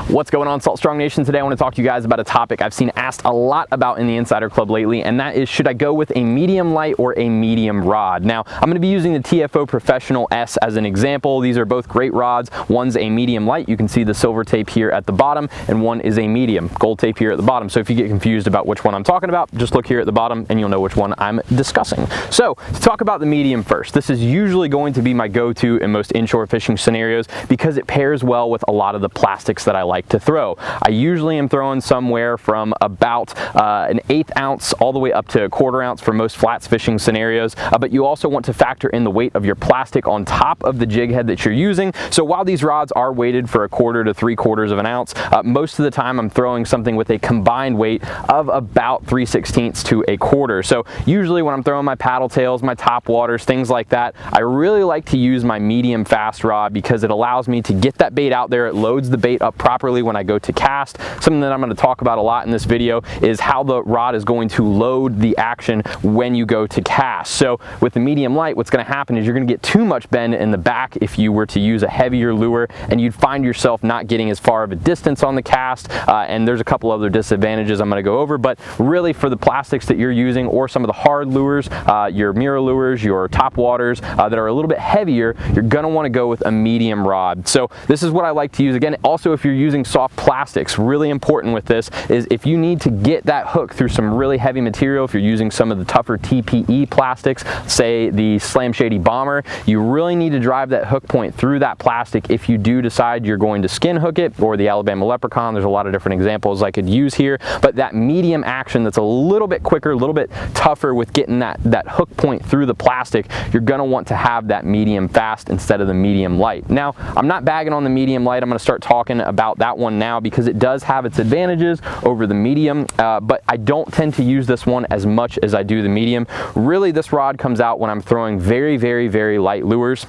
What's going on, Salt Strong Nation? Today I want to talk to you guys about a topic I've seen asked a lot about in the Insider Club lately, and that is, should I go with a medium light or a medium rod? Now, I'm going to be using the TFO Professional S as an example. These are both great rods. One's a medium light. You can see the silver tape here at the bottom, and one is a medium, gold tape here at the bottom. So if you get confused about which one I'm talking about, just look here at the bottom and you'll know which one I'm discussing. So to talk about the medium first, this is usually going to be my go-to in most inshore fishing scenarios because it pairs well with a lot of the plastics that I like to throw. I usually am throwing somewhere from about an 1/8 ounce all the way up to a 1/4 ounce for most flats fishing scenarios, but you also want to factor in the weight of your plastic on top of the jig head that you're using. So while these rods are weighted for 1/4 to 3/4 of an ounce, most of the time I'm throwing something with a combined weight of about 3/16 to a 1/4. So usually when I'm throwing my paddle tails, my top waters, things like that, I really like to use my medium fast rod because it allows me to get that bait out there. It loads the bait up properly when I go to cast. Something that I'm going to talk about a lot in this video is how the rod is going to load the action when you go to cast. So with the medium light, what's going to happen is you're going to get too much bend in the back if you were to use a heavier lure, and you'd find yourself not getting as far of a distance on the cast, and there's a couple other disadvantages I'm going to go over. But really, for the plastics that you're using or some of the hard lures, your mirror lures, your top waters that are a little bit heavier, you're going to want to go with a medium rod. So this is what I like to use. Again, also if you're using soft plastics, really important with this is if you need to get that hook through some really heavy material, if you're using some of the tougher TPE plastics, say the Slam Shady Bomber, you really need to drive that hook point through that plastic if you do decide you're going to skin hook it, or the Alabama Leprechaun. There's a lot of different examples I could use here, but that medium action that's a little bit quicker, a little bit tougher with getting that hook point through the plastic, you're going to want to have that medium fast instead of the medium light. Now, I'm not bagging on the medium light. I'm going to start talking about that one now because it does have its advantages over the medium, but I don't tend to use this one as much as I do the medium. Really, this rod comes out when I'm throwing very, very, very light lures,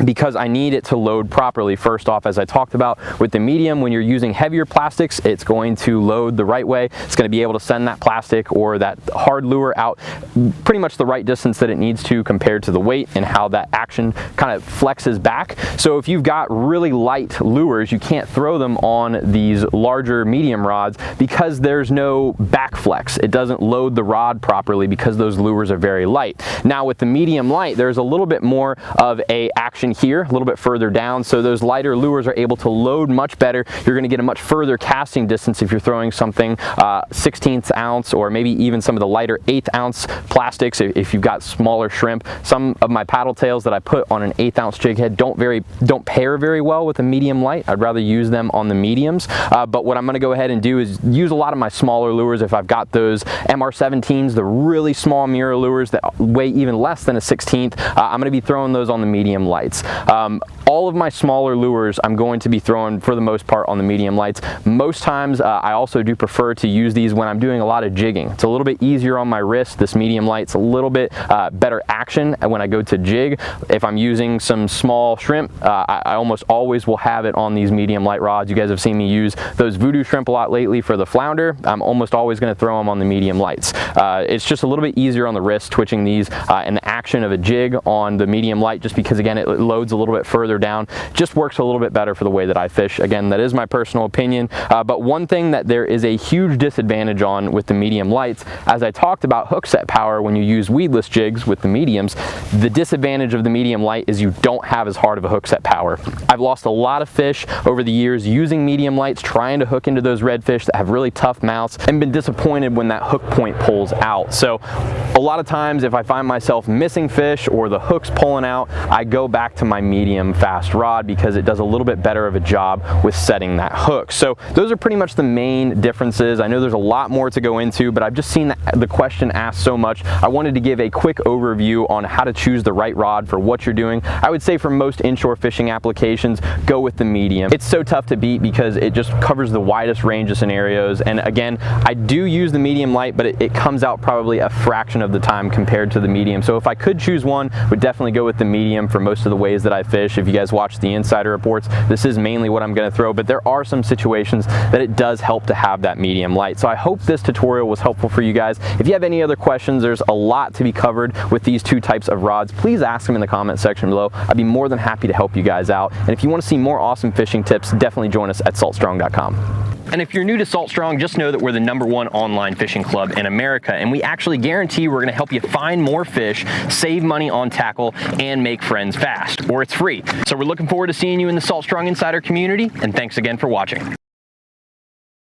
because I need it to load properly. First off, as I talked about with the medium, when you're using heavier plastics, it's going to load the right way. It's going to be able to send that plastic or that hard lure out pretty much the right distance that it needs to compared to the weight and how that action kind of flexes back. So if you've got really light lures, you can't throw them on these larger medium rods because there's no back flex. It doesn't load the rod properly because those lures are very light. Now with the medium light, there's a little bit more of a action here, a little bit further down, so those lighter lures are able to load much better. You're going to get a much further casting distance if you're throwing something 1/16 ounce or maybe even some of the lighter 1/8 ounce plastics if you've got smaller shrimp. Some of my paddle tails that I put on an 1/8 ounce jig head don't pair very well with a medium light. I'd rather use them on the mediums, but what I'm going to go ahead and do is use a lot of my smaller lures. If I've got those MR17s, the really small mirror lures that weigh even less than a 1/16, I'm going to be throwing those on the medium lights. All of my smaller lures I'm going to be throwing for the most part on the medium lights. Most times I also do prefer to use these when I'm doing a lot of jigging. It's a little bit easier on my wrist. This medium light's a little bit better action when I go to jig. If I'm using some small shrimp, I almost always will have it on these medium light rods. You guys have seen me use those voodoo shrimp a lot lately for the flounder. I'm almost always going to throw them on the medium lights. It's just a little bit easier on the wrist twitching these and the action of a jig on the medium light, just because again it loads a little bit further down, just works a little bit better for the way that I fish. Again, that is my personal opinion, but one thing that there is a huge disadvantage on with the medium lights, as I talked about hook set power when you use weedless jigs with the mediums, the disadvantage of the medium light is you don't have as hard of a hook set power. I've lost a lot of fish over the years using medium lights, trying to hook into those redfish that have really tough mouths, and been disappointed when that hook point pulls out. So a lot of times if I find myself missing fish or the hook's pulling out, I go back to my medium fast rod because it does a little bit better of a job with setting that hook. So those are pretty much the main differences. I know there's a lot more to go into, but I've just seen the question asked so much. I wanted to give a quick overview on how to choose the right rod for what you're doing. I would say for most inshore fishing applications, go with the medium. It's so tough to beat because it just covers the widest range of scenarios. And again, I do use the medium light, but it comes out probably a fraction of the time compared to the medium. So if I could choose one, would definitely go with the medium for most of the ways that I fish. If you guys watch the insider reports, this is mainly what I'm going to throw, but there are some situations that it does help to have that medium light. So I hope this tutorial was helpful for you guys. If you have any other questions, there's a lot to be covered with these two types of rods. Please ask them in the comment section below. I'd be more than happy to help you guys out. And if you want to see more awesome fishing tips, definitely join us at saltstrong.com. And if you're new to Salt Strong, just know that we're the #1 online fishing club in America, and we actually guarantee we're gonna help you find more fish, save money on tackle, and make friends fast, or it's free. So we're looking forward to seeing you in the Salt Strong Insider community, and thanks again for watching.